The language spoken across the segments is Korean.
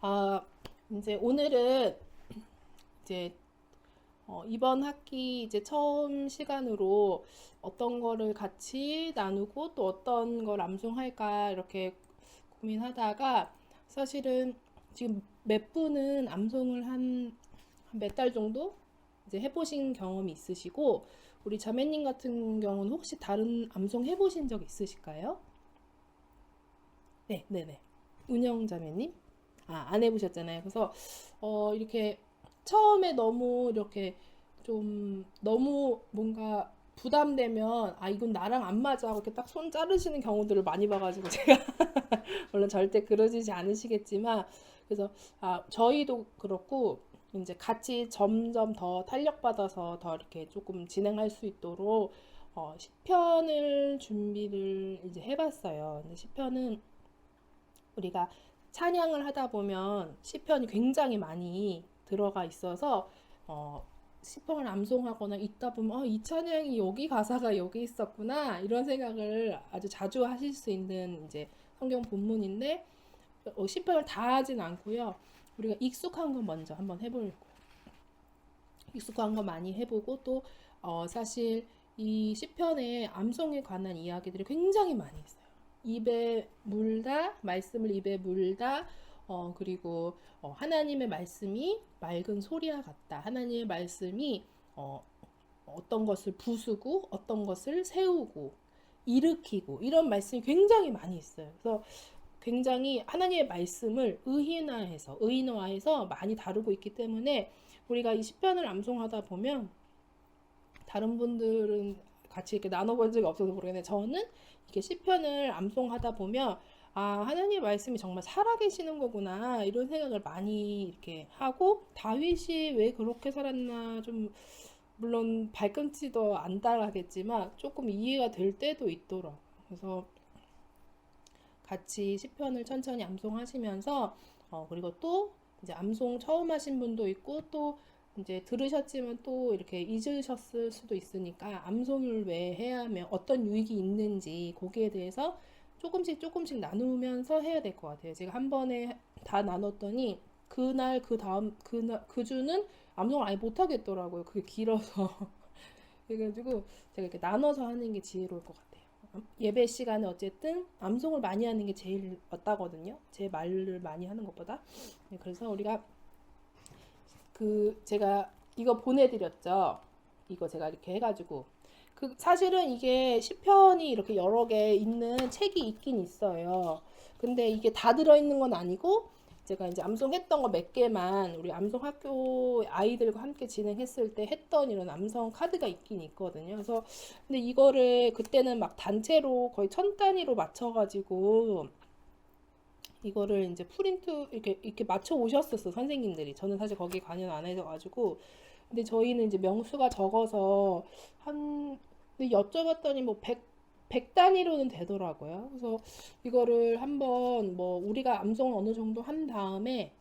아, 이제 오늘은 이제 이번 학기 이제 처음 시간으로 어떤 거를 같이 나누고 또 어떤 걸 암송할까 이렇게 고민하다가 사실은 지금 몇 분은 암송을 한 몇 달 정도 이제 해보신 경험이 있으시고 우리 자매님 같은 경우는 혹시 다른 암송 해보신 적 있으실까요? 네, 네네. 은영 자매님? 안 해보셨잖아요. 그래서 이렇게 처음에 너무 이렇게 좀 너무 뭔가 부담되면 이건 나랑 안 맞아 이렇게 딱 손 자르시는 경우들을 많이 봐가지고 제가 물론 절대 그러시지 않으시겠지만 그래서 저희도 그렇고 이제 같이 점점 더 탄력받아서 더 이렇게 조금 진행할 수 있도록 시편을 준비를 이제 해봤어요. 근데 시편은 우리가 찬양을 하다 보면 시편이 굉장히 많이 들어가 있어서 시편을 암송하거나 읽다 보면 이 찬양이 여기 가사가 여기 있었구나 이런 생각을 아주 자주 하실 수 있는 이제 성경 본문인데 시편을 다 하진 않고요. 우리가 익숙한 거 먼저 한번 해보려고 익숙한 거 많이 해보고 또 사실 이 시편의 암송에 관한 이야기들이 굉장히 많이 있어요. 입에 물다, 말씀을 입에 물다, 그리고 하나님의 말씀이 맑은 소리와 같다. 하나님의 말씀이 어떤 것을 부수고 어떤 것을 세우고 일으키고 이런 말씀이 굉장히 많이 있어요. 그래서 굉장히 하나님의 말씀을 의인화해서 많이 다루고 있기 때문에 우리가 이 시편을 암송하다 보면 다른 분들은 같이 이렇게 나눠본 적이 없어서 모르겠는데 저는 이렇게 시편을 암송하다 보면 하나님의 말씀이 정말 살아계시는 거구나 이런 생각을 많이 이렇게 하고 다윗이 왜 그렇게 살았나 좀 물론 발꿈치도 안 따라하겠지만 조금 이해가 될 때도 있더라고요. 그래서 같이 시편을 천천히 암송하시면서 그리고 또 이제 암송 처음 하신 분도 있고 또 이제 들으셨지만 또 이렇게 잊으셨을 수도 있으니까 암송을 왜 해야 하면 어떤 유익이 있는지 거기에 대해서 조금씩 나누면서 해야 될 것 같아요. 제가 한 번에 다 나눴더니 그날 그 다음 그 주는 암송을 아예 못 하겠더라고요. 그게 길어서 그래가지고 제가 이렇게 나눠서 하는 게 지혜로울 것 같아요. 예배 시간에 어쨌든 암송을 많이 하는 게 제일 맞다거든요. 제 말을 많이 하는 것보다. 네, 그래서 우리가 제가 이거 보내드렸죠. 이거 제가 이렇게 해가지고 사실은 이게 시편이 이렇게 여러 개 있는 책이 있긴 있어요. 근데 이게 다 들어있는 건 아니고 제가 이제 암송했던 거 몇 개만 우리 암송 학교 아이들과 함께 진행했을 때 했던 이런 암송 카드가 있긴 있거든요. 그래서 근데 이거를 그때는 막 단체로 거의 1000단위로 맞춰가지고 이거를 이제 프린트 이렇게 맞춰 오셨었어 선생님들이. 저는 사실 거기에 관여 안 해가지고 근데 저희는 이제 명수가 적어서 한 근데 여쭤봤더니 뭐 100 단위로는 되더라고요. 그래서 이거를 한번 뭐 우리가 암송을 어느 정도 한 다음에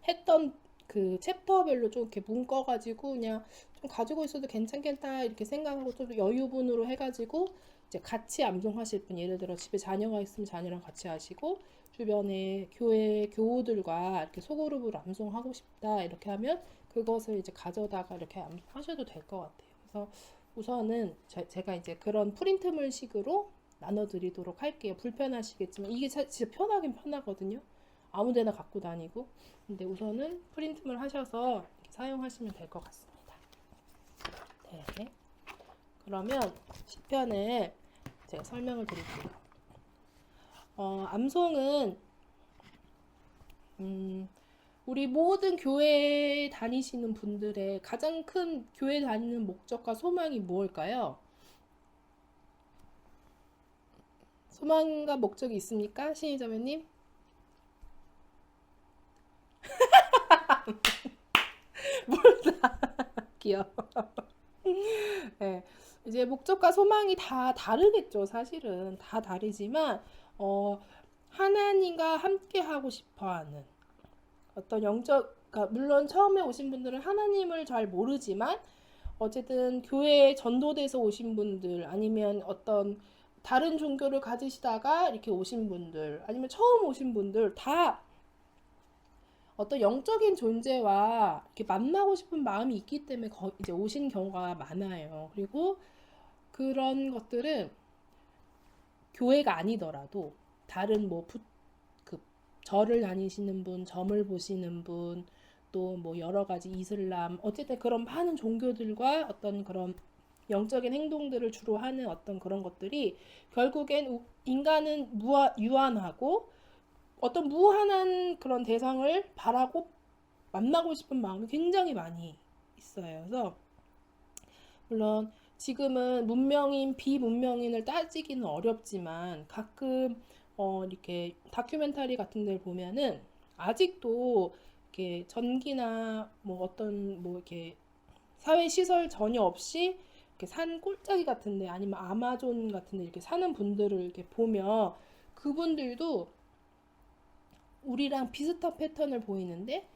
했던 그 챕터별로 좀 이렇게 묶어가지고 그냥 좀 가지고 있어도 괜찮겠다 이렇게 생각하고 좀 여유분으로 해가지고 이제 같이 암송하실 분 예를 들어 집에 자녀가 있으면 자녀랑 같이 하시고 주변에 교회 교우들과 이렇게 소그룹으로 암송하고 싶다 이렇게 하면 그것을 이제 가져다가 이렇게 하셔도 될 것 같아요. 그래서 우선은 제가 이제 그런 프린트물식으로 나눠드리도록 할게요. 불편하시겠지만 이게 진짜 편하긴 편하거든요. 아무데나 갖고 다니고 근데 우선은 프린트물 하셔서 사용하시면 될 것 같습니다. 네. 그러면 시편을 제가 설명을 드릴게요. 암송은 우리 모든 교회 다니시는 분들의 가장 큰 교회 다니는 목적과 소망이 무엇일까요? 소망과 목적이 있습니까? 신희자매님? 몰라. 귀여워. 네. 이제 목적과 소망이 다 다르겠죠. 사실은 다 다르지만 하나님과 함께 하고 싶어하는 어떤 그러니까 물론 처음에 오신 분들은 하나님을 잘 모르지만 어쨌든 교회에 전도돼서 오신 분들 아니면 어떤 다른 종교를 가지시다가 이렇게 오신 분들 아니면 처음 오신 분들 다 어떤 영적인 존재와 이렇게 만나고 싶은 마음이 있기 때문에 이제 오신 경우가 많아요. 그리고 그런 것들은 교회가 아니더라도 다른 뭐 그 절을 다니시는 분, 점을 보시는 분, 또 뭐 여러 가지 이슬람, 어쨌든 그런 많은 종교들과 어떤 그런 영적인 행동들을 주로 하는 어떤 그런 것들이 결국엔 인간은 유한하고 어떤 무한한 그런 대상을 바라고 만나고 싶은 마음이 굉장히 많이 있어요. 그래서 물론 지금은 문명인 비문명인을 따지기는 어렵지만 가끔 이렇게 다큐멘터리 같은 데를 보면은 아직도 이렇게 전기나 뭐 어떤 뭐 이렇게 사회 시설 전혀 없이 이렇게 산 꼴짜기 같은데 아니면 아마존 같은데 이렇게 사는 분들을 이렇게 보면 그분들도 우리랑 비슷한 패턴을 보이는데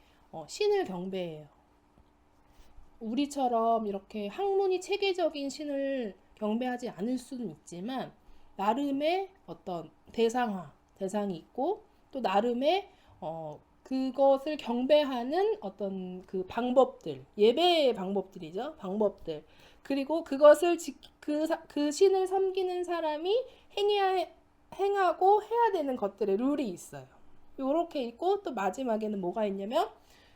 신을 경배해요. 우리처럼 이렇게 학문이 체계적인 신을 경배하지 않을 수는 있지만 나름의 어떤 대상이 있고 또 나름의 그것을 경배하는 어떤 그 방법들, 예배의 방법들이죠. 방법들. 그리고 그것을 그 신을 섬기는 사람이 행하고 해야 되는 것들의 룰이 있어요. 요렇게 있고 또 마지막에는 뭐가 있냐면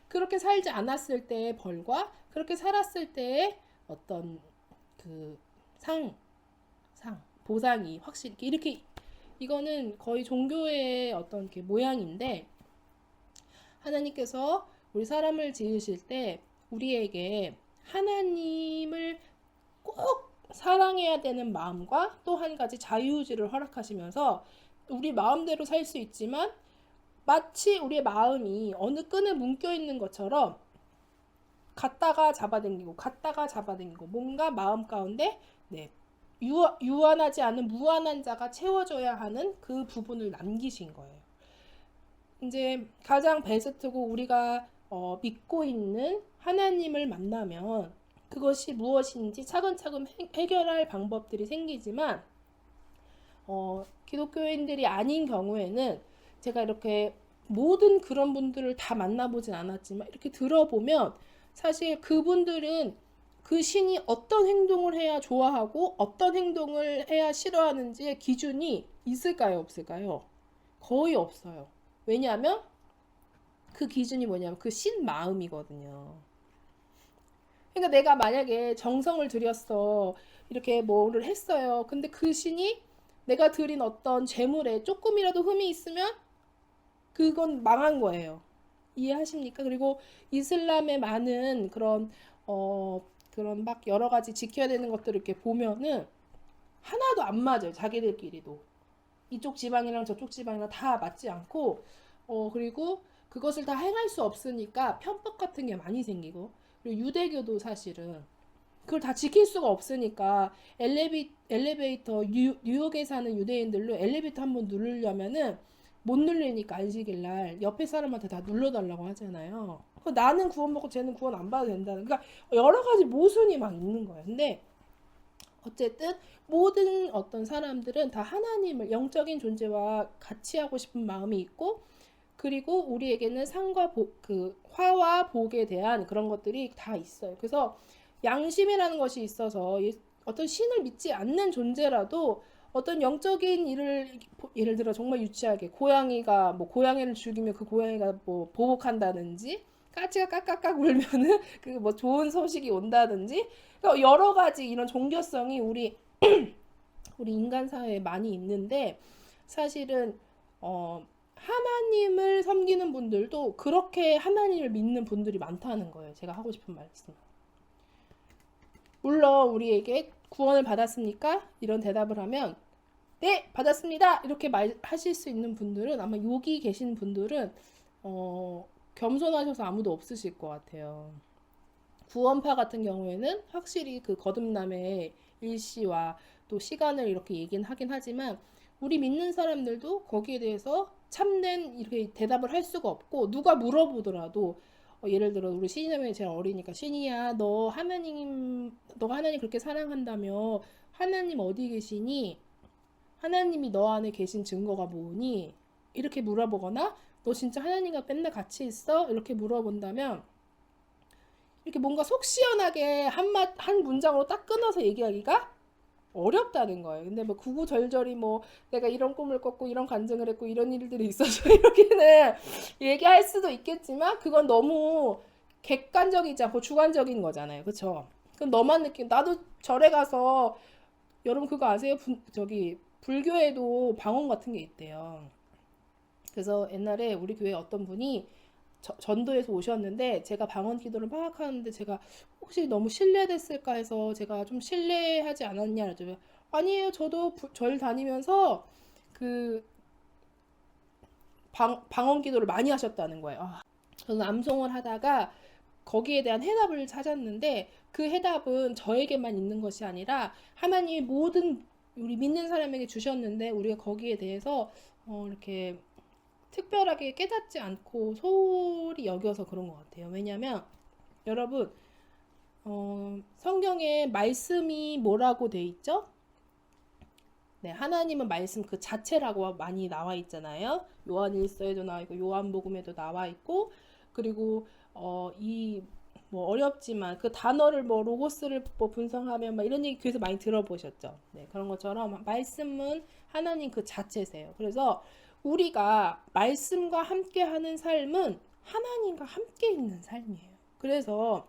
그렇게 살지 않았을 때의 벌과 그렇게 살았을 때의 어떤 그 보상이 확실히 이렇게 이거는 거의 종교의 어떤 이렇게 모양인데 하나님께서 우리 사람을 지으실 때 우리에게 하나님을 꼭 사랑해야 되는 마음과 또 한 가지 자유의지를 허락하시면서 우리 마음대로 살 수 있지만 마치 우리의 마음이 어느 끈에 묶여 있는 것처럼 갔다가 잡아당기고 뭔가 마음 가운데 네, 유한하지 않은 무한한 자가 채워줘야 하는 그 부분을 남기신 거예요. 이제 가장 베스트고 우리가 믿고 있는 하나님을 만나면 그것이 무엇인지 차근차근 해결할 방법들이 생기지만 기독교인들이 아닌 경우에는 제가 이렇게 모든 그런 분들을 다 만나보진 않았지만 이렇게 들어보면 사실 그분들은 그 신이 어떤 행동을 해야 좋아하고 어떤 행동을 해야 싫어하는지의 기준이 있을까요, 없을까요? 거의 없어요. 왜냐하면 그 기준이 뭐냐면 그 신 마음이거든요. 그러니까 내가 만약에 정성을 들였어. 이렇게 뭐를 했어요. 근데 그 신이 내가 드린 어떤 재물에 조금이라도 흠이 있으면 그건 망한 거예요. 이해하십니까? 그리고 이슬람의 많은 그런 막 여러 가지 지켜야 되는 것들을 이렇게 보면은 하나도 안 맞아요. 자기들끼리도. 이쪽 지방이랑 저쪽 지방이랑 다 맞지 않고 그리고 그것을 다 행할 수 없으니까 편법 같은 게 많이 생기고 그리고 유대교도 사실은 그걸 다 지킬 수가 없으니까 엘리베이터 뉴욕에 사는 유대인들로 엘리베이터 한번 누르려면은 못 누르니까 안식일 날 옆에 사람한테 다 눌러달라고 하잖아요. 나는 구원받고 쟤는 구원 안 받아도 된다는. 그러니까 여러 가지 모순이 막 있는 거예요. 근데 어쨌든 모든 어떤 사람들은 다 하나님을 영적인 존재와 같이 하고 싶은 마음이 있고 그리고 우리에게는 그 화와 복에 대한 그런 것들이 다 있어요. 그래서 양심이라는 것이 있어서 어떤 신을 믿지 않는 존재라도 어떤 영적인 일을 예를 들어 정말 유치하게 고양이를 죽이면 그 고양이가 뭐 보복한다든지 까치가 깍깍깍 울면은 그 뭐 좋은 소식이 온다든지 그러니까 여러 가지 이런 종교성이 우리 인간 사회에 많이 있는데 사실은 하나님을 섬기는 분들도 그렇게 하나님을 믿는 분들이 많다는 거예요. 제가 하고 싶은 말씀. 물론 우리에게 구원을 받았습니까? 이런 대답을 하면 네, 받았습니다. 이렇게 말하실 수 있는 분들은 아마 여기 계신 분들은 겸손하셔서 아무도 없으실 것 같아요. 구원파 같은 경우에는 확실히 그 거듭남의 일시와 또 시간을 이렇게 얘기는 하긴 하지만 우리 믿는 사람들도 거기에 대해서 참된 이렇게 대답을 할 수가 없고 누가 물어보더라도 예를 들어 우리 신이자매이 제일 어리니까 신이야 너가 하나님 그렇게 사랑한다며 하나님 어디 계시니? 하나님이 너 안에 계신 증거가 뭐니? 이렇게 물어보거나 너 진짜 하나님과 맨날 같이 있어? 이렇게 물어본다면 이렇게 뭔가 속 시원하게 한 문장으로 딱 끊어서 얘기하기가 어렵다는 거예요. 근데 뭐 구구절절히 뭐 내가 이런 꿈을 꿨고 이런 간증을 했고 이런 일들이 있어서 이렇게는 얘기할 수도 있겠지만 그건 너무 객관적이지 않고 주관적인 거잖아요. 그쵸? 그럼 너만 느끼 나도 절에 가서 여러분 그거 아세요? 저기 불교에도 방언 같은 게 있대요. 그래서 옛날에 우리 교회 어떤 분이 전도에서 오셨는데 제가 방언 기도를 막 하는데 제가 혹시 너무 신뢰됐을까 해서 제가 좀 신뢰하지 않았냐 그랬더니 아니에요. 저도 절 다니면서 그 방언 기도를 많이 하셨다는 거예요. 저는 암송을 하다가 거기에 대한 해답을 찾았는데 그 해답은 저에게만 있는 것이 아니라 하나님이 모든 우리 믿는 사람에게 주셨는데 우리가 거기에 대해서 이렇게 특별하게 깨닫지 않고 소홀히 여겨서 그런 것 같아요. 왜냐하면 여러분 성경에 말씀이 뭐라고 돼 있죠? 네, 하나님은 말씀 그 자체라고 많이 나와 있잖아요. 요한일서에도 나와 있고 요한복음에도 나와 있고 그리고 이 뭐 어렵지만 그 단어를 뭐 로고스를 뭐 분석하면 막 이런 얘기 교회에서 많이 들어보셨죠. 네, 그런 것처럼 말씀은 하나님 그 자체세요. 그래서 우리가 말씀과 함께하는 삶은 하나님과 함께 있는 삶이에요. 그래서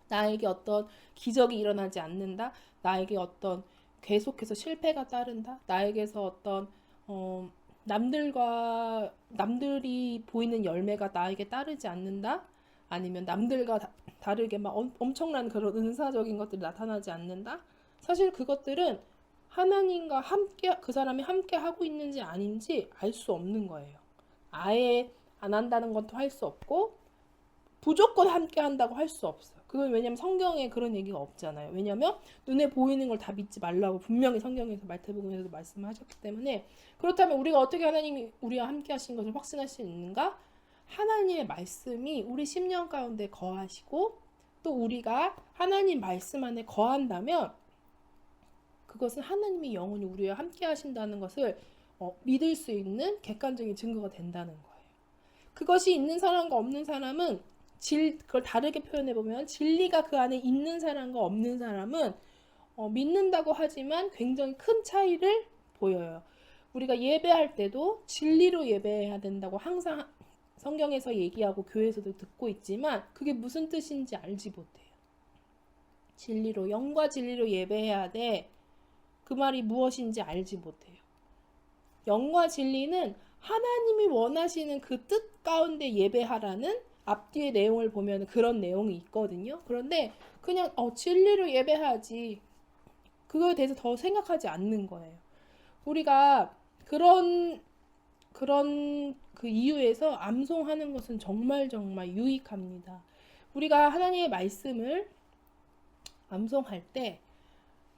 나에게 어떤 기적이 일어나지 않는다. 나에게 어떤 계속해서 실패가 따른다. 나에게서 어떤 남들이 보이는 열매가 나에게 따르지 않는다. 아니면 남들과 다르게 막 엄청난 그런 은사적인 것들이 나타나지 않는다. 사실 그것들은 하나님과 함께 그 사람이 함께 하고 있는지 아닌지 알 수 없는 거예요. 아예 안 한다는 것도 할 수 없고 무조건 함께 한다고 할 수 없어요. 그건 왜냐면 성경에 그런 얘기가 없잖아요. 왜냐면 눈에 보이는 걸 다 믿지 말라고 분명히 성경에서 마태복음에서도 말씀하셨기 때문에 그렇다면 우리가 어떻게 하나님이 우리와 함께 하신 것을 확신할 수 있는가? 하나님의 말씀이 우리 심령 가운데 거하시고 또 우리가 하나님 말씀 안에 거한다면 그것은 하나님이 영원히 우리와 함께 하신다는 것을 믿을 수 있는 객관적인 증거가 된다는 거예요. 그것이 있는 사람과 없는 사람은 그걸 다르게 표현해 보면 진리가 그 안에 있는 사람과 없는 사람은 믿는다고 하지만 굉장히 큰 차이를 보여요. 우리가 예배할 때도 진리로 예배해야 된다고 항상 성경에서 얘기하고 교회에서도 듣고 있지만 그게 무슨 뜻인지 알지 못해요. 진리로 영과 진리로 예배해야 돼. 그 말이 무엇인지 알지 못해요. 영과 진리는 하나님이 원하시는 그 뜻 가운데 예배하라는 앞뒤의 내용을 보면 그런 내용이 있거든요. 그런데 그냥 진리로 예배하지. 그거에 대해서 더 생각하지 않는 거예요. 우리가 그런 그 이유에서 암송하는 것은 정말 유익합니다. 우리가 하나님의 말씀을 암송할 때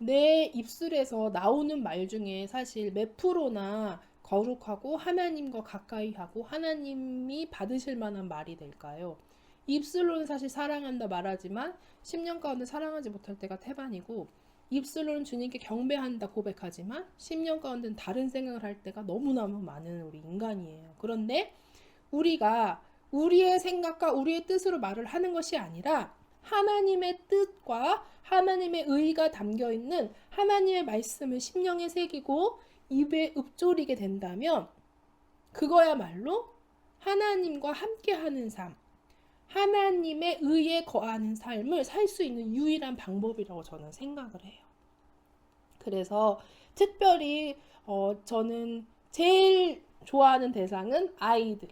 내 입술에서 나오는 말 중에 사실 몇 프로나 거룩하고 하나님과 가까이 하고 하나님이 받으실 만한 말이 될까요? 입술로는 사실 사랑한다 말하지만 10년 가운데 사랑하지 못할 때가 태반이고 입술로는 주님께 경배한다 고백하지만 10년 가운데는 다른 생각을 할 때가 너무너무 많은 우리 인간이에요. 그런데 우리가 우리의 생각과 우리의 뜻으로 말을 하는 것이 아니라 하나님의 뜻과 하나님의 의가 담겨있는 하나님의 말씀을 심령에 새기고 입에 읊조리게 된다면 그거야말로 하나님과 함께하는 삶, 하나님의 의에 거하는 삶을 살 수 있는 유일한 방법이라고 저는 생각을 해요. 그래서 특별히 저는 제일 좋아하는 대상은 아이들.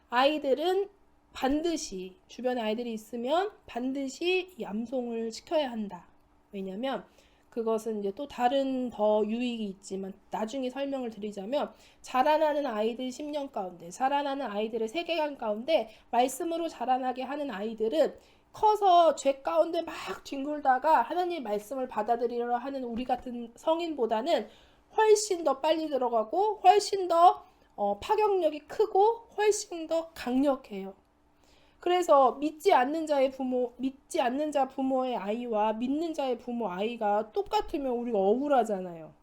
아이들은 반드시 주변에 아이들이 있으면 반드시 이 암송을 시켜야 한다. 왜냐면 그것은 이제 또 다른 더 유익이 있지만 나중에 설명을 드리자면 자라나는 아이들 10년 가운데 자라나는 아이들의 세계관 가운데 말씀으로 자라나게 하는 아이들은 커서 죄 가운데 막 뒹굴다가 하나님의 말씀을 받아들이려 하는 우리 같은 성인보다는 훨씬 더 빨리 들어가고 훨씬 더 파격력이 크고 훨씬 더 강력해요. 그래서 믿지 않는 자 부모의 아이와 믿는 자의 부모 아이가 똑같으면 우리가 억울하잖아요.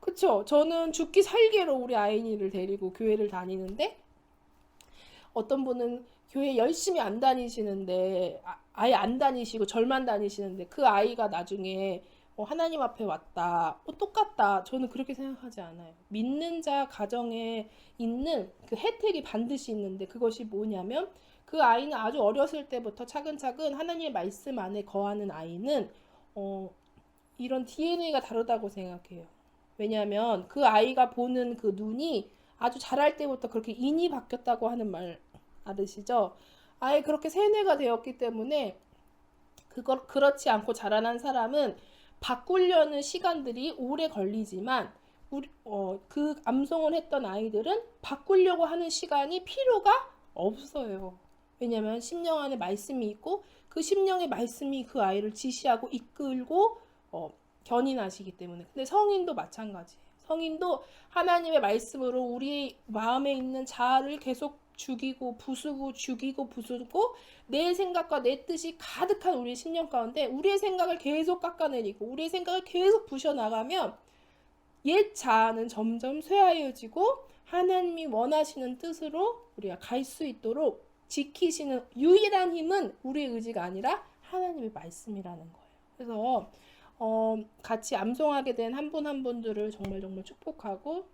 그쵸? 저는 죽기 살기로 우리 아이니를 데리고 교회를 다니는데 어떤 분은 교회 열심히 안 다니시는데 아예 안 다니시고 절만 다니시는데 그 아이가 나중에 하나님 앞에 왔다. 똑같다. 저는 그렇게 생각하지 않아요. 믿는 자 가정에 있는 그 혜택이 반드시 있는데 그것이 뭐냐면 그 아이는 아주 어렸을 때부터 차근차근 하나님의 말씀 안에 거하는 아이는 이런 DNA가 다르다고 생각해요. 왜냐하면 그 아이가 보는 그 눈이 아주 자랄 때부터 그렇게 인이 바뀌었다고 하는 말 아시죠? 아예 그렇게 세뇌가 되었기 때문에 그렇지 않고 자라난 사람은 바꾸려는 시간들이 오래 걸리지만 그 암송을 했던 아이들은 바꾸려고 하는 시간이 필요가 없어요. 왜냐하면 심령 안에 말씀이 있고 그 심령의 말씀이 그 아이를 지시하고 이끌고 견인하시기 때문에. 근데 성인도 마찬가지예요. 성인도 하나님의 말씀으로 우리 마음에 있는 자아를 계속 죽이고 부수고 죽이고 부수고 내 생각과 내 뜻이 가득한 우리 심령 가운데 우리의 생각을 계속 깎아내리고 우리의 생각을 계속 부셔나가면 옛 자아는 점점 쇠하여지고 하나님이 원하시는 뜻으로 우리가 갈 수 있도록 지키시는 유일한 힘은 우리의 의지가 아니라 하나님의 말씀이라는 거예요. 그래서 같이 암송하게 된 한 분 한 분들을 정말 축복하고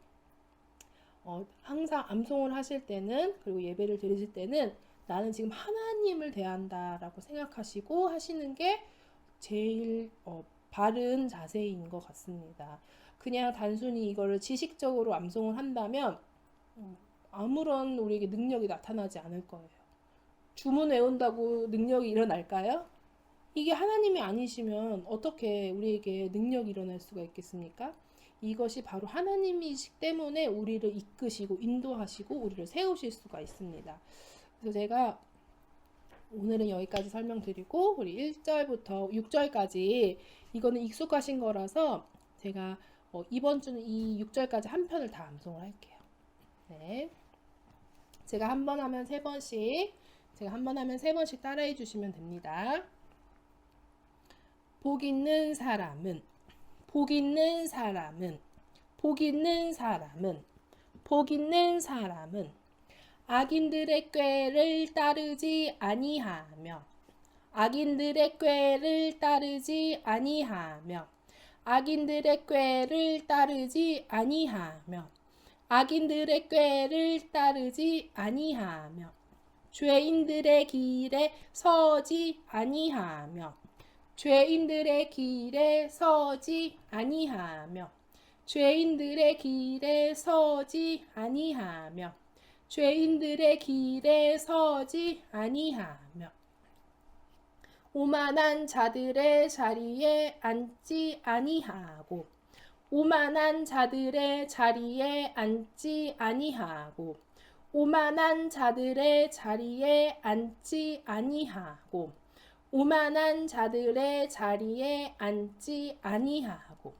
항상 암송을 하실 때는 그리고 예배를 드리실 때는 나는 지금 하나님을 대한다라고 생각하시고 하시는 게 제일 바른 자세인 것 같습니다. 그냥 단순히 이거를 지식적으로 암송을 한다면 아무런 우리에게 능력이 나타나지 않을 거예요. 주문 외운다고 능력이 일어날까요? 이게 하나님이 아니시면 어떻게 우리에게 능력이 일어날 수가 있겠습니까? 이것이 바로 하나님이시기 때문에 우리를 이끄시고 인도하시고 우리를 세우실 수가 있습니다. 그래서 제가 오늘은 여기까지 설명드리고 우리 1절부터 6절까지 이거는 익숙하신 거라서 제가 이번 주는 이 6절까지 한 편을 다 암송을 할게요. 네. 제가 한 번 하면 세 번씩 따라해 주시면 됩니다. 복 있는 사람은 복 있는 사람은 복 있는 사람은 복 있는 사람은 악인들의 꾀를 따르지 아니하며 악인들의 꾀를 따르지 아니하며 악인들의 꾀를 따르지 아니하며 악인들의 꾀를 따르지 아니하며 죄인들의 길에 서지 아니하며 죄인들의 길에 서지 아니하며 죄인들의 길에 서지 아니하며 죄인들의 길에 서지 아니하며 오만한 자들의 자리에 앉지 아니하고 오만한 자들의 자리에 앉지 아니하고 오만한 자들의 자리에 앉지 아니하고 오만한 자들의 자리에 앉지 아니하고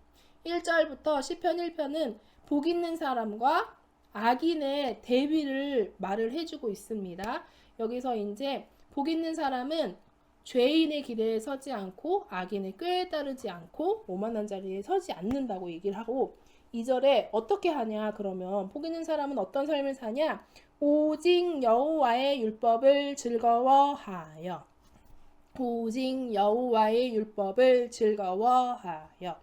1절부터 시편 1편은 복 있는 사람과 악인의 대비를 말을 해주고 있습니다. 여기서 이제 복 있는 사람은 죄인의 길에 서지 않고 악인의 꾀에 따르지 않고 오만한 자리에 서지 않는다고 얘기를 하고 2절에 어떻게 하냐 그러면 복 있는 사람은 어떤 삶을 사냐 오직 여호와의 율법을 즐거워하여 오직 여호와의 율법을 즐거워하여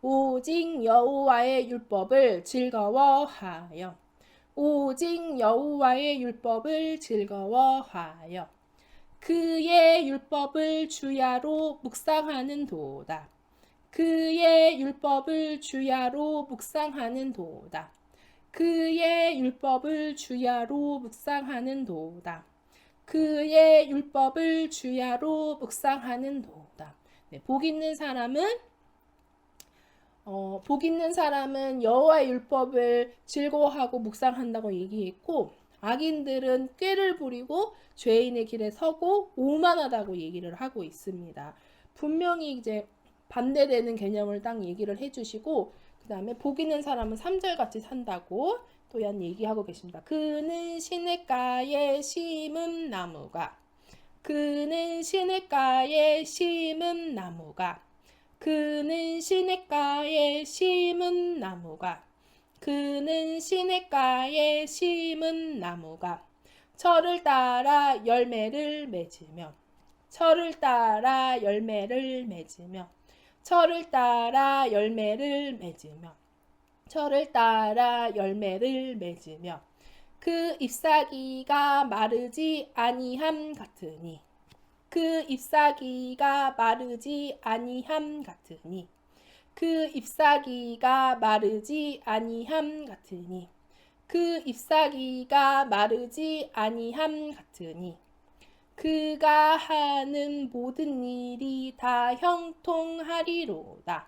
오직 여호와의 율법을 즐거워하여 오직 여호와의 율법을 즐거워하여 그의 율법을 주야로 묵상하는 도다. 그의 율법을 주야로 묵상하는 도다. 그의 율법을 주야로 묵상하는 도다. 그의 율법을 주야로 묵상하는 도다. 네, 복 있는 사람은 여호와의 율법을 즐거워하고 묵상한다고 얘기했고 악인들은 꾀를 부리고 죄인의 길에 서고 오만하다고 얘기를 하고 있습니다. 분명히 이제 반대되는 개념을 딱 얘기를 해주시고 그 다음에 복 있는 사람은 3절 같이 산다고 또한 얘기하고 계십니다. 그는 시냇가에 심은 나무가 그는 시냇가에 심은 나무가 그는 시냇가에 심은 나무가 그는 시냇가에 심은 나무가 철을 따라 열매를 맺으며 철을 따라 열매를 맺으며 철을 따라 열매를 맺으며 철을 따라 열매를 맺으며 그 잎사귀가 마르지 아니함 같으니 그 잎사귀가 마르지 아니함 같으니 그 잎사귀가 마르지 아니함 같으니 그 잎사귀가 마르지 아니함 같으니 그가 하는 모든 일이 다 형통하리로다.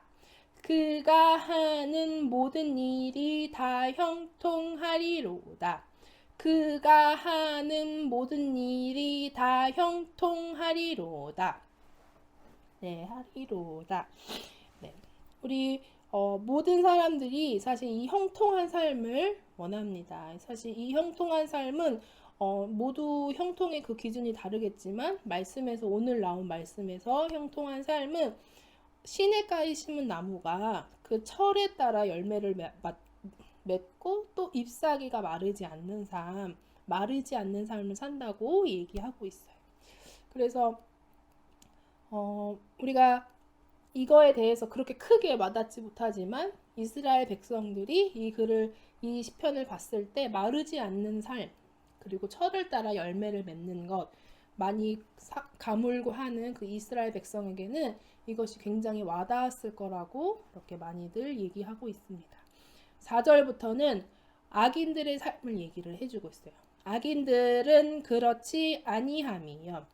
그가 하는 모든 일이 다 형통하리로다. 그가 하는 모든 일이 다 형통하리로다. 네, 하리로다. 네, 우리 모든 사람들이 사실 이 형통한 삶을 원합니다. 사실 이 형통한 삶은 모두 형통의 그 기준이 다르겠지만 말씀에서 오늘 나온 말씀에서 형통한 삶은 시냇가에 심은 나무가 그 철에 따라 열매를 맺고 또 잎사귀가 마르지 않는 삶을 산다고 얘기하고 있어요. 그래서 우리가 이거에 대해서 그렇게 크게 와닿지 못하지만 이스라엘 백성들이 이 시편을 봤을 때 마르지 않는 삶 그리고 철을 따라 열매를 맺는 것 많이 가물고 하는 그 이스라엘 백성에게는 이것이 굉장히 와닿았을 거라고 이렇게 많이들 얘기하고 있습니다. 4절부터는 악인들의 삶을 얘기를 해주고 있어요. 악인들은 그렇지 아니함이요.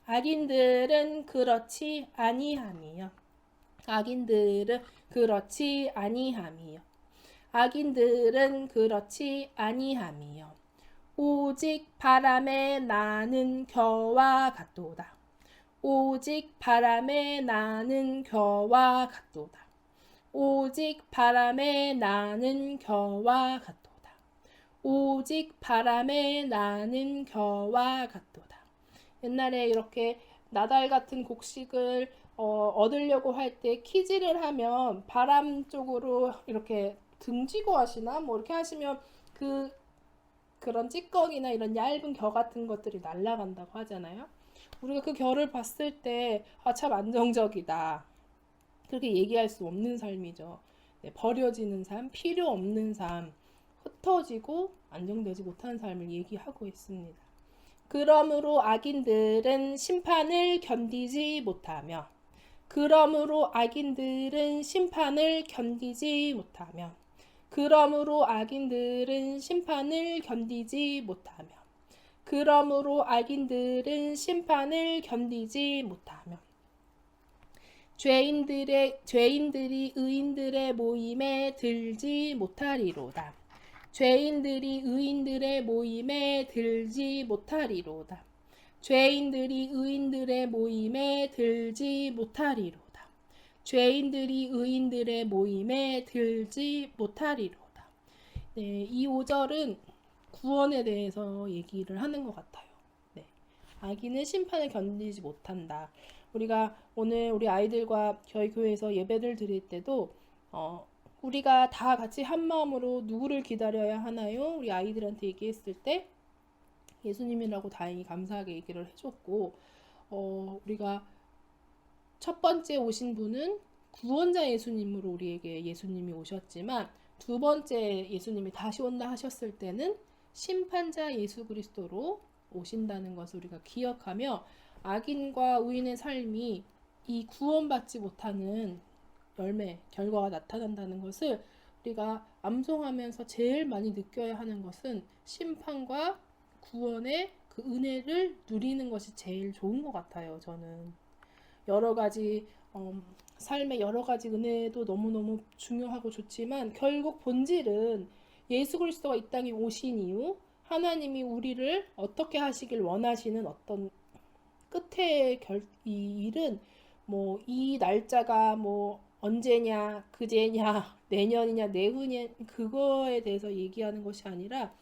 악인들은 그렇지 아니함이요. 악인들은 그렇지 아니함이요. 악인들은 그렇지 아니함이요. 오직 바람에 나는 겨와 같도다. 오직 바람에 나는 겨와 같도다. 오직 바람에 나는 겨와 같도다. 오직 바람에 나는 겨와 같도다. 옛날에 이렇게 나달 같은 곡식을 얻으려고 할 때 키질을 하면 바람 쪽으로 이렇게 등지고 하시나 뭐 이렇게 하시면 그런 찌꺼기나 이런 얇은 겨 같은 것들이 날아간다고 하잖아요. 우리가 그 겨를 봤을 때 참 안정적이다. 그렇게 얘기할 수 없는 삶이죠. 네, 버려지는 삶, 필요 없는 삶, 흩어지고 안정되지 못한 삶을 얘기하고 있습니다. 그러므로 악인들은 심판을 견디지 못하며 그러므로 악인들은 심판을 견디지 못하며 그러므로 악인들은 심판을 견디지 못하며 그러므로 악인들은 심판을 견디지 못하며 죄인들이 의인들의 모임에 들지 못하리로다. 죄인들이 의인들의 모임에 들지 못하리로다. 죄인들이 의인들의 모임에 들지 못하리로다. 죄인들이 의인들의 모임에 들지 못하리로다. 네, 이 5절은 구원에 대해서 얘기를 하는 것 같아요. 네, 악인은 심판을 견디지 못한다. 우리가 오늘 우리 아이들과 저희 교회에서 예배를 드릴 때도 우리가 다 같이 한 마음으로 누구를 기다려야 하나요? 우리 아이들한테 얘기했을 때 예수님이라고 다행히 감사하게 얘기를 해줬고 우리가 첫 번째 오신 분은 구원자 예수님으로 우리에게 예수님이 오셨지만 두 번째 예수님이 다시 온다 하셨을 때는 심판자 예수 그리스도로 오신다는 것을 우리가 기억하며 악인과 의인의 삶이 이 구원받지 못하는 결과가 나타난다는 것을 우리가 암송하면서 제일 많이 느껴야 하는 것은 심판과 구원의 그 은혜를 누리는 것이 제일 좋은 것 같아요. 저는 여러 가지 삶의 여러 가지 은혜도 너무너무 중요하고 좋지만 결국 본질은 예수 그리스도가 이 땅에 오신 이후 하나님이 우리를 어떻게 하시길 원하시는 어떤 끝의 이 일은 뭐 이 날짜가 뭐 언제냐, 그제냐, 내년이냐, 내후냐 그거에 대해서 얘기하는 것이 아니라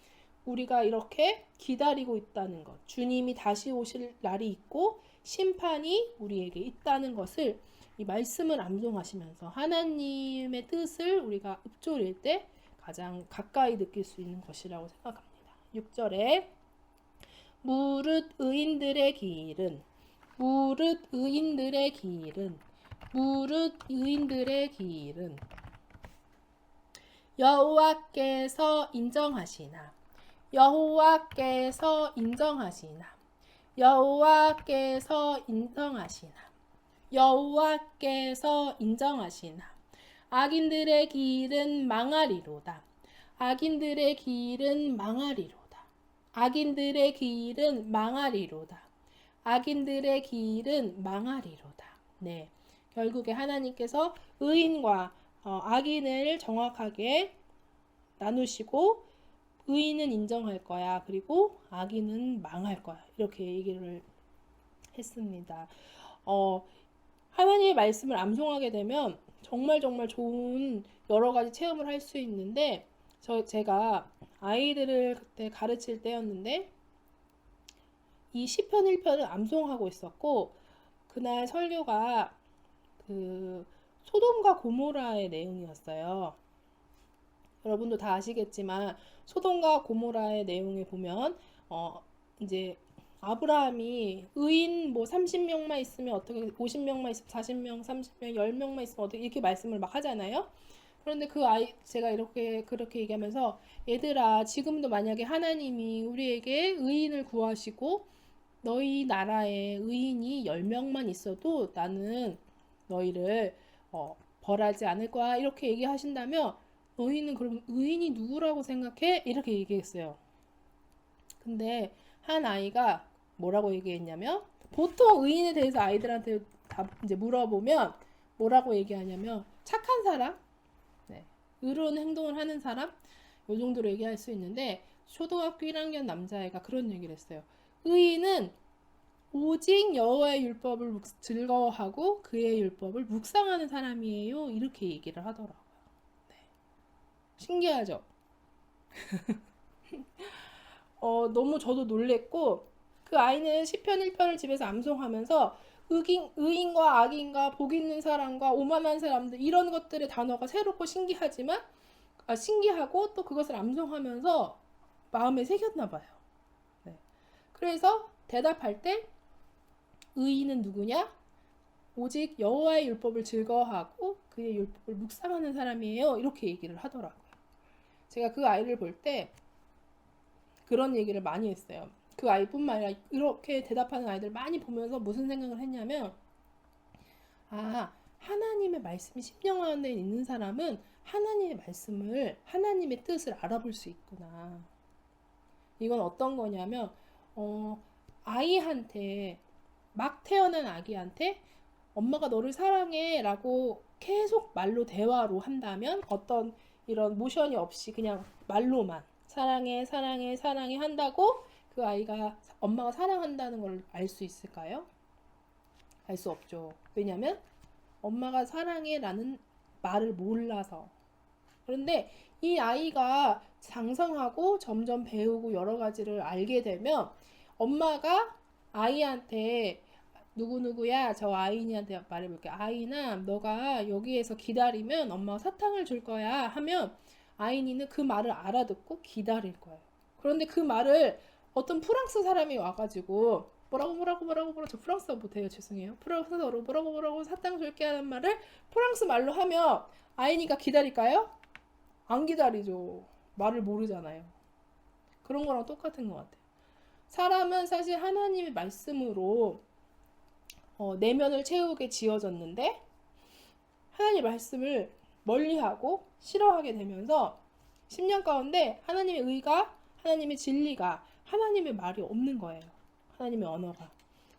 우리가 이렇게 기다리고 있다는 것, 주님이 다시 오실 날이 있고 심판이 우리에게 있다는 것을 이 말씀을 암송하시면서 하나님의 뜻을 우리가 읊조릴 때 가장 가까이 느낄 수 있는 것이라고 생각합니다. 6절에 무릇 의인들의 길은 무릇 의인들의 길은 무릇 의인들의 길은 여호와께서 인정하시나 여호와께서 인정하시나 여호와께서 인정하시나 여호와께서 인정하시나 악인들의 길은 망하리로다. 악인들의 길은 망하리로다. 악인들의 길은 망하리로다. 악인들의 길은 망하리로다. 네, 결국에 하나님께서 의인과 악인을 정확하게 나누시고 의인은 인정할 거야. 그리고 악인은 망할 거야. 이렇게 얘기를 했습니다. 하나님의 말씀을 암송하게 되면 정말 좋은 여러 가지 체험을 할 수 있는데 제가 아이들을 그때 가르칠 때였는데 이 시편 1편을 암송하고 있었고 그날 설교가 그 소돔과 고모라의 내용이었어요. 여러분도 다 아시겠지만 소돔과 고모라의 내용에 보면 이제 아브라함이 의인 뭐 30명만 있으면 어떻게 50명만 있으면 40명, 30명, 10명만 있으면 어떻게 이렇게 말씀을 막 하잖아요. 그런데 제가 그렇게 얘기하면서 얘들아 지금도 만약에 하나님이 우리에게 의인을 구하시고 너희 나라에 의인이 10명만 있어도 나는 너희를 벌하지 않을 거야 이렇게 얘기하신다면 너희는 그럼 의인이 누구라고 생각해? 이렇게 얘기했어요. 근데 한 아이가 뭐라고 얘기했냐면 보통 의인에 대해서 아이들한테 이제 물어보면 뭐라고 얘기하냐면 착한 사람, 네, 의로운 행동을 하는 사람 이 정도로 얘기할 수 있는데 초등학교 1학년 남자애가 그런 얘기를 했어요. 의인은 오직 여호와의 율법을 즐거워하고 그의 율법을 묵상하는 사람이에요. 이렇게 얘기를 하더라고요. 네. 신기하죠? 너무 저도 놀랬고 그 아이는 시편 1편을 집에서 암송하면서 의인과 악인과 복 있는 사람과 오만한 사람들 이런 것들의 단어가 새롭고 신기하고 또 그것을 암송하면서 마음에 새겼나 봐요. 네. 그래서 대답할 때 의인은 누구냐? 오직 여호와의 율법을 즐거워하고 그의 율법을 묵상하는 사람이에요. 이렇게 얘기를 하더라고요. 제가 그 아이를 볼 때 그런 얘기를 많이 했어요. 그 아이뿐만 아니라 이렇게 대답하는 아이들 많이 보면서 무슨 생각을 했냐면 하나님의 말씀이 심령 안에 있는 사람은 하나님의 말씀을 하나님의 뜻을 알아볼 수 있구나. 이건 어떤 거냐면 아이한테 막 태어난 아기한테 엄마가 너를 사랑해 라고 계속 말로 대화로 한다면 어떤 이런 모션이 없이 그냥 말로만 사랑해 사랑해 사랑해 한다고 그 아이가 엄마가 사랑한다는 걸 알 수 있을까요? 알 수 없죠. 왜냐면 엄마가 사랑해 라는 말을 몰라서. 그런데 이 아이가 장성하고 점점 배우고 여러 가지를 알게 되면 엄마가 아이한테 누구누구야 저 아이니한테 말해볼게. 아이나 너가 여기에서 기다리면 엄마가 사탕을 줄 거야 하면 아이니는 그 말을 알아듣고 기다릴 거예요. 그런데 그 말을 어떤 프랑스 사람이 와가지고 뭐라고 저 프랑스어 못해요. 죄송해요. 프랑스어로 뭐라고 사탕 줄게 하는 말을 프랑스 말로 하면 아이니가 기다릴까요? 안 기다리죠. 말을 모르잖아요. 그런 거랑 똑같은 것 같아요. 사람은 사실 하나님의 말씀으로 내면을 채우게 지어졌는데 하나님의 말씀을 멀리하고 싫어하게 되면서 10년 가운데 하나님의 의가 하나님의 진리가 하나님의 말이 없는 거예요. 하나님의 언어가.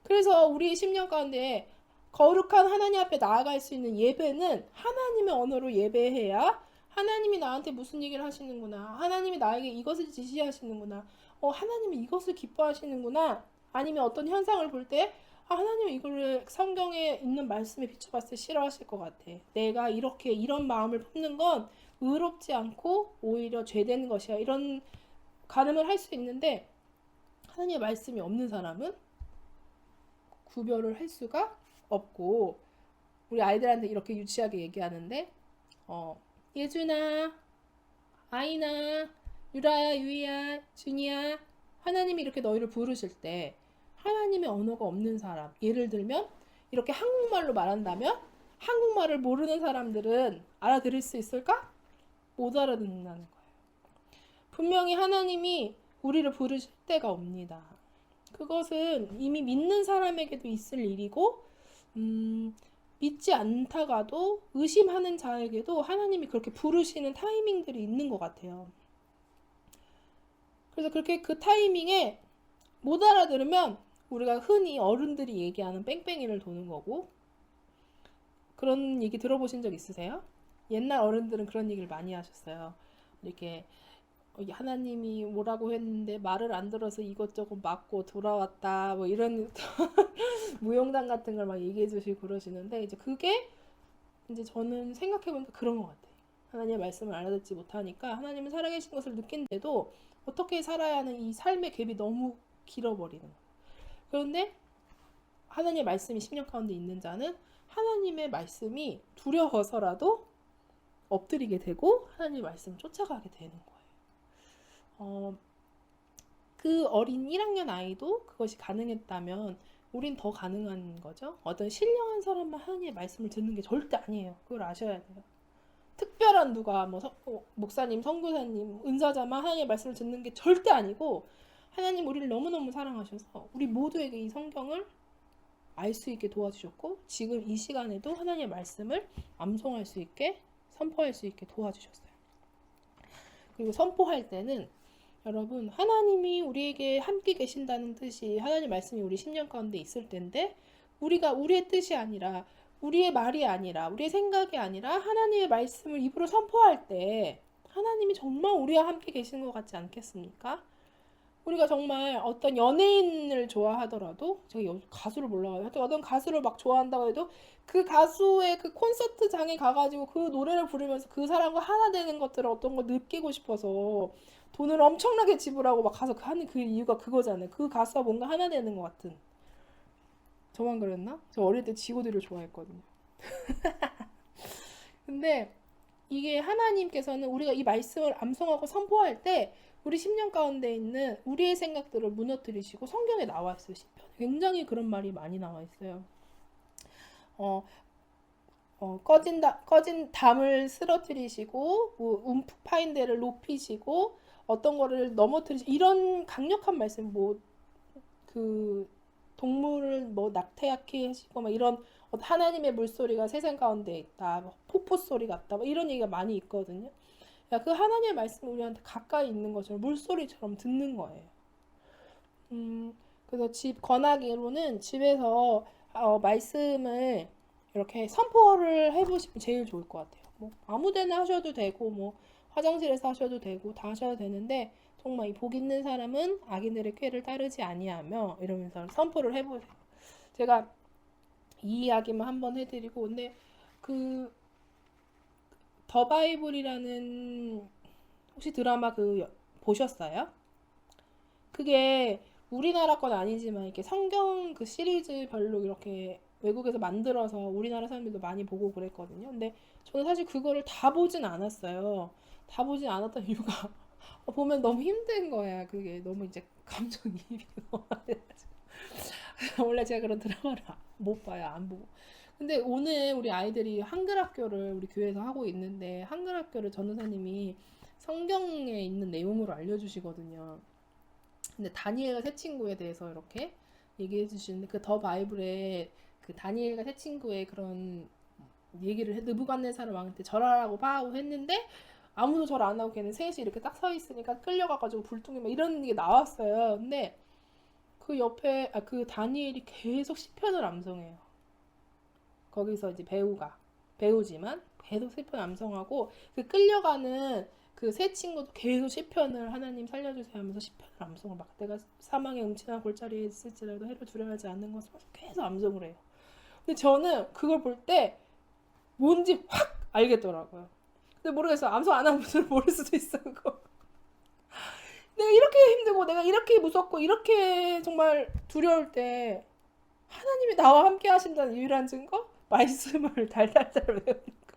그래서 우리 10년 가운데 거룩한 하나님 앞에 나아갈 수 있는 예배는 하나님의 언어로 예배해야 하나님이 나한테 무슨 얘기를 하시는구나. 하나님이 나에게 이것을 지시하시는구나. 하나님이 이것을 기뻐하시는구나. 아니면 어떤 현상을 볼 때 하나님은 이거를 성경에 있는 말씀에 비춰봤을 때 싫어하실 것 같아. 내가 이런 마음을 품는 건 의롭지 않고 오히려 죄된 것이야. 이런 가늠을 할 수 있는데 하나님의 말씀이 없는 사람은 구별을 할 수가 없고, 우리 아이들한테 이렇게 유치하게 얘기하는데 예준아, 아이나, 유라야, 유이야, 준이야, 하나님이 이렇게 너희를 부르실 때 하나님의 언어가 없는 사람, 예를 들면 이렇게 한국말로 말한다면 한국말을 모르는 사람들은 알아들을 수 있을까? 못 알아듣는다는 거예요. 분명히 하나님이 우리를 부르실 때가 옵니다. 그것은 이미 믿는 사람에게도 있을 일이고, 믿지 않다가도 의심하는 자에게도 하나님이 그렇게 부르시는 타이밍들이 있는 것 같아요. 그래서 그렇게 그 타이밍에 못 알아들으면 우리가 흔히 어른들이 얘기하는 뺑뺑이를 도는 거고, 그런 얘기 들어보신 적 있으세요? 옛날 어른들은 그런 얘기를 많이 하셨어요. 이렇게 하나님이 뭐라고 했는데 말을 안 들어서 이것저것 맞고 돌아왔다, 뭐 이런 무용담 같은 걸 막 얘기해 주시고 그러시는데, 이제 그게 이제 저는 생각해보니까 그런 것 같아요. 하나님의 말씀을 알아듣지 못하니까 하나님은 살아계신 것을 느낀데도 어떻게 살아야 하는 이 삶의 갭이 너무 길어버리는 거예요. 그런데 하나님의 말씀이 10년 가운데 있는 자는 하나님의 말씀이 두려워서라도 엎드리게 되고 하나님의 말씀을 쫓아가게 되는 거예요. 그 어린 1학년 아이도 그것이 가능했다면 우린 더 가능한 거죠. 어떤 신령한 사람만 하나님의 말씀을 듣는 게 절대 아니에요. 그걸 아셔야 돼요. 특별한 누가 목사님, 선교사님, 은사자만 하나님의 말씀을 듣는 게 절대 아니고, 하나님 우리를 너무너무 사랑하셔서 우리 모두에게 이 성경을 알 수 있게 도와주셨고, 지금 이 시간에도 하나님의 말씀을 암송할 수 있게, 선포할 수 있게 도와주셨어요. 그리고 선포할 때는 여러분, 하나님이 우리에게 함께 계신다는 뜻이 하나님 말씀이 우리 10년 가운데 있을 텐데, 우리가 우리의 뜻이 아니라, 우리의 말이 아니라, 우리의 생각이 아니라 하나님의 말씀을 입으로 선포할 때 하나님이 정말 우리와 함께 계시는 것 같지 않겠습니까? 우리가 정말 어떤 연예인을 좋아하더라도, 제가 가수를 몰라가지고 하여튼 어떤 가수를 막 좋아한다고 해도 그 가수의 그 콘서트장에 가가지고 그 노래를 부르면서 그 사람과 하나 되는 것들을 어떤 걸 느끼고 싶어서 돈을 엄청나게 지불하고 막 가서 하는 그 이유가 그거잖아요. 그 가수와 뭔가 하나 되는 것 같은. 저만 그랬나? 저 어릴 때 지고들을 좋아했거든요. 근데 이게 하나님께서는 우리가 이 말씀을 암송하고 선포할 때 우리 10년 가운데 있는 우리의 생각들을 무너뜨리시고, 성경에 나와 있어요. 시편 굉장히 그런 말이 많이 나와 있어요. 꺼진 담을 쓰러뜨리시고, 뭐 움푹 파인 데를 높이시고, 어떤 거를 넘어뜨리시고, 이런 강력한 말씀, 그 동물을 낙태하게 하시고, 막 이런 하나님의 물소리가 세상 가운데 있다, 폭포 소리 같다, 이런 얘기가 많이 있거든요. 그 하나님의 말씀이 우리한테 가까이 있는 것처럼 물소리처럼 듣는 거예요. 그래서 권하기로는 집에서 말씀을 이렇게 선포를 해보시면 제일 좋을 것 같아요. 뭐 아무데나 하셔도 되고, 화장실에서 하셔도 되고, 다 하셔도 되는데, 정말 이 복 있는 사람은 악인들의 꾀를 따르지 아니하며, 이러면서 선포를 해보세요. 제가 이 이야기만 한번 해드리고, 근데 더 바이블이라는 혹시 드라마 보셨어요? 그게 우리나라 건 아니지만 이렇게 성경 그 시리즈별로 이렇게 외국에서 만들어서 우리나라 사람들도 많이 보고 그랬거든요. 근데 저는 사실 그거를 다 보진 않았어요. 다 보진 않았던 이유가 보면 너무 힘든 거야. 그게 너무 이제 감정이입이 너무 안 돼가지고. 원래 제가 그런 드라마를 못 봐요. 안 보고. 근데 오늘 우리 아이들이 한글 학교를 우리 교회에서 하고 있는데, 한글 학교를 전도사님이 성경에 있는 내용으로 알려주시거든요. 근데 다니엘과 새 친구에 대해서 이렇게 얘기해 주시는데, 그 더 바이블에 그 다니엘과 새 친구의 그런 얘기를 느부갓네살 왕한테 절하라고 하고 했는데, 아무도 절 안 하고 걔는 셋이 이렇게 딱 서 있으니까 끌려가가지고 불통이 막 이런 게 나왔어요. 근데 그 옆에 그 다니엘이 계속 시편을 암송해요. 거기서 이제 배우지만 계속 시편 암송하고, 그 끌려가는 그 세 친구도 계속 시편을 하나님 살려주세요 하면서 시편을 암송을 막, 내가 사망의 음침한 골짜기에 있을지라도 해를 두려워하지 않는 것을 계속 암송을 해요. 근데 저는 그걸 볼 때 뭔지 확 알겠더라고요. 근데 모르겠어요. 암송 안 하면 모를 수도 있어 그거. 내가 이렇게 힘들고 내가 이렇게 무섭고 이렇게 정말 두려울 때 하나님이 나와 함께 하신다는 유일한 증거? 말씀을 달달달 외우는 거.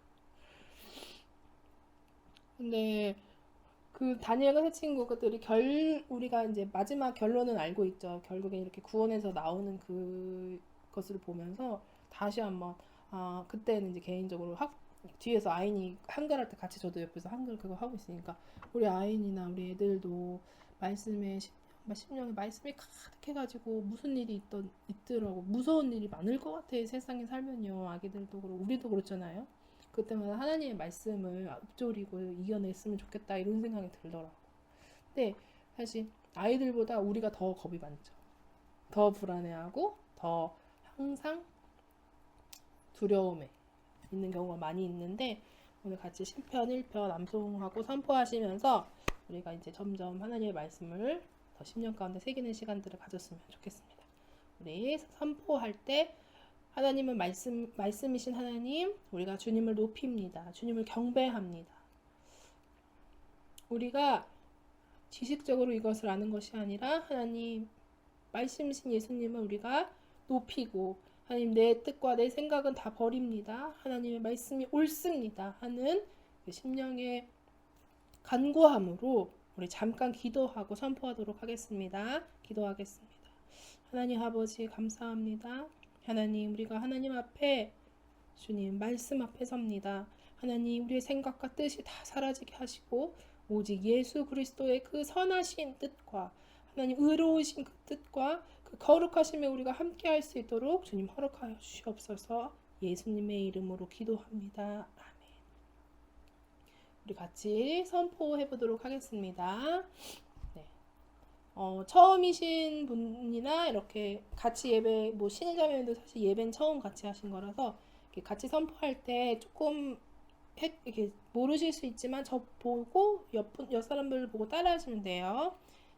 근데 그 다니엘과 새 친구들이 우리가 이제 마지막 결론은 알고 있죠. 결국엔 이렇게 구원에서 나오는 그것을 보면서 다시 한번 그때는 이제 개인적으로 뒤에서 아인이 한글 할 때 같이 저도 옆에서 한글 그거 하고 있으니까 우리 아인이나 우리 애들도 말씀에 10년에 말씀이 가득해가지고 무슨 일이 있더라고. 무서운 일이 많을 것 같아. 세상에 살면요. 아기들도 그렇고 우리도 그렇잖아요. 그때마다 하나님의 말씀을 읊조리고 이겨냈으면 좋겠다 이런 생각이 들더라고. 근데 사실 아이들보다 우리가 더 겁이 많죠. 더 불안해하고 더 항상 두려움에 있는 경우가 많이 있는데 오늘 같이 시편 1편 암송하고 선포하시면서 우리가 이제 점점 하나님의 말씀을 더 10년 가운데 새기는 시간들을 가졌으면 좋겠습니다. 우리 선포할 때 하나님은 말씀이신 하나님, 우리가 주님을 높입니다. 주님을 경배합니다. 우리가 지식적으로 이것을 아는 것이 아니라 하나님, 말씀이신 예수님을 우리가 높이고 하나님 내 뜻과 내 생각은 다 버립니다. 하나님의 말씀이 옳습니다. 하는 심령의 간구함으로 우리 잠깐 기도하고 선포하도록 하겠습니다. 기도하겠습니다. 하나님 아버지 감사합니다. 하나님 우리가 하나님 앞에 주님 말씀 앞에 섭니다. 하나님 우리의 생각과 뜻이 다 사라지게 하시고 오직 예수 그리스도의 그 선하신 뜻과 하나님 의로우신 그 뜻과 그 거룩하심에 우리가 함께 할 수 있도록 주님 허락하여 주시옵소서. 예수님의 이름으로 기도합니다. 아멘. 우리 같이 선포해 보도록 하겠습니다. 네. 처음이신 분이나 이렇게 같이 예배, 뭐 신자매도 사실 예배는 처음 같이 하신 거라서 이렇게 같이 선포할 때 조금 이렇게 모르실 수 있지만 저 보고 옆 사람들 보고 따라하시면 돼요.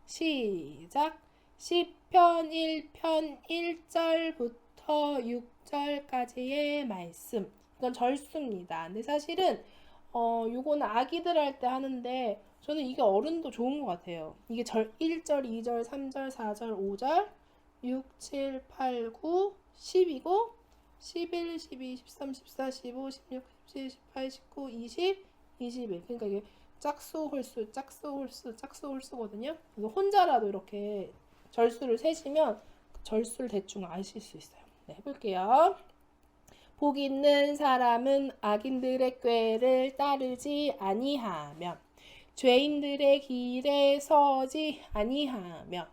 시작. 시편 1편 1절부터 6절까지의 말씀. 이건 절수입니다. 근데 사실은 요거는 아기들 할 때 하는데 저는 이게 어른도 좋은 것 같아요. 이게 1절, 2절, 3절, 4절, 5절, 6, 7, 8, 9, 10이고 11, 12, 13, 14, 15, 16, 17, 18, 19, 20, 21. 그러니까 이게 짝수, 홀수, 짝수, 홀수, 짝수, 홀수거든요. 그래서 혼자라도 이렇게 절수를 세시면 절수를 대충 아실 수 있어요. 네, 해볼게요. 복 있는 사람은 악인들의 꾀를 따르지 아니하며 죄인들의 길에 서지 아니하며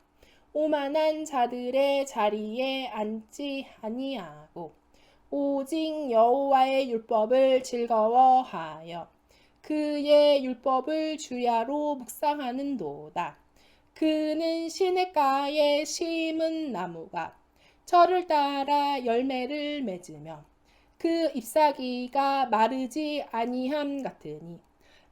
오만한 자들의 자리에 앉지 아니하고 오직 여호와의 율법을 즐거워하여 그의 율법을 주야로 묵상하는도다. 그는 시냇가에 심은 나무가 철을 따라 열매를 맺으며 그 잎사귀가 마르지 아니함 같으니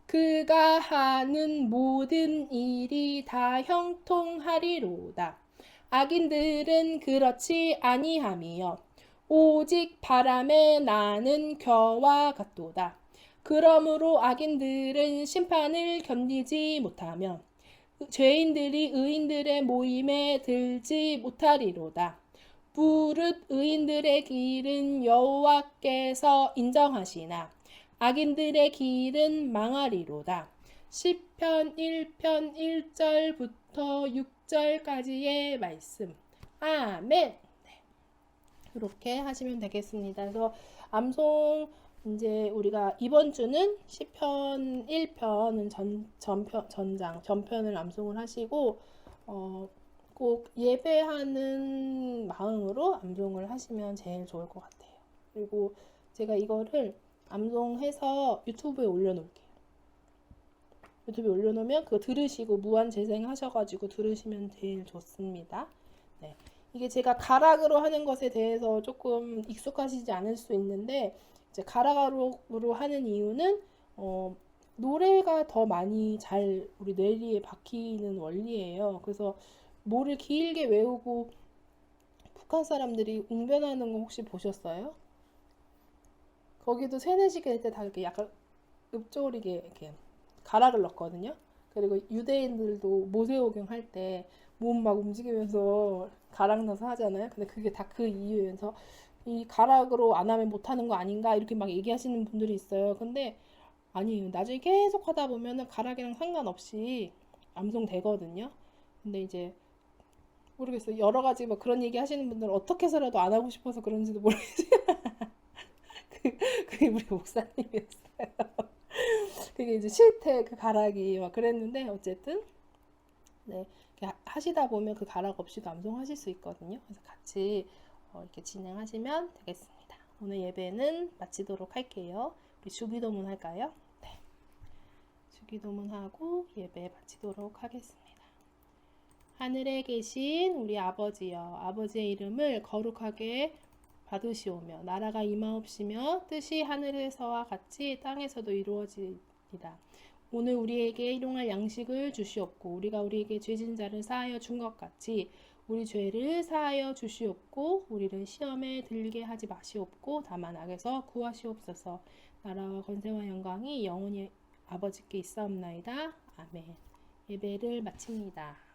그가 하는 모든 일이 다 형통하리로다. 악인들은 그렇지 아니함이여 오직 바람에 나는 겨와 같도다. 그러므로 악인들은 심판을 견디지 못하며 죄인들이 의인들의 모임에 들지 못하리로다. 무릇 의인들의 길은 여호와께서 인정하시나 악인들의 길은 망하리로다. 시편 1편 1절부터 6절까지의 말씀. 아멘. 네. 이렇게 하시면 되겠습니다. 그래서 암송 이제 우리가 이번 주는 시편 1편은 전편을 암송을 하시고 꼭 예배하는 마음으로 암송을 하시면 제일 좋을 것 같아요. 그리고 제가 이거를 암송해서 유튜브에 올려놓을게요. 유튜브에 올려놓으면 그거 들으시고 무한 재생하셔가지고 들으시면 제일 좋습니다. 네. 이게 제가 가락으로 하는 것에 대해서 조금 익숙하시지 않을 수 있는데 이제 가락으로 하는 이유는 노래가 더 많이 잘 우리 뇌리에 박히는 원리예요. 그래서 뭐를 길게 외우고 북한 사람들이 웅변하는 거 혹시 보셨어요? 거기도 세네시계 할 때 다 이렇게 약간 읊조리게 이렇게 가락을 넣거든요. 그리고 유대인들도 모세오경 할 때 몸 막 움직이면서 가락 넣어서 하잖아요. 근데 그게 다 그 이유여서 이 가락으로 안 하면 못 하는 거 아닌가 이렇게 막 얘기하시는 분들이 있어요. 근데 아니에요. 나중에 계속 하다 보면은 가락이랑 상관없이 암송되거든요. 근데 이제 모르겠어요. 여러 가지 뭐 그런 얘기 하시는 분들은 어떻게 해서라도 안 하고 싶어서 그런지도 모르겠어요. 그게 우리 목사님이었어요. 그게 이제 싫대 그 가락이 막 그랬는데 어쨌든 네 이렇게 하시다 보면 그 가락 없이도 암송하실 수 있거든요. 그래서 같이 이렇게 진행하시면 되겠습니다. 오늘 예배는 마치도록 할게요. 우리 주기도문 할까요? 네, 주기도문 하고 예배 마치도록 하겠습니다. 하늘에 계신 우리 아버지여, 아버지의 이름을 거룩하게 받으시오며 나라가 임하옵시며 뜻이 하늘에서와 같이 땅에서도 이루어지이다. 오늘 우리에게 일용할 양식을 주시옵고 우리가 우리에게 죄진 자를 사하여 준 것 같이 우리 죄를 사하여 주시옵고 우리를 시험에 들게 하지 마시옵고 다만 악에서 구하시옵소서. 나라와 권세와 영광이 영원히 아버지께 있사옵나이다. 아멘. 예배를 마칩니다.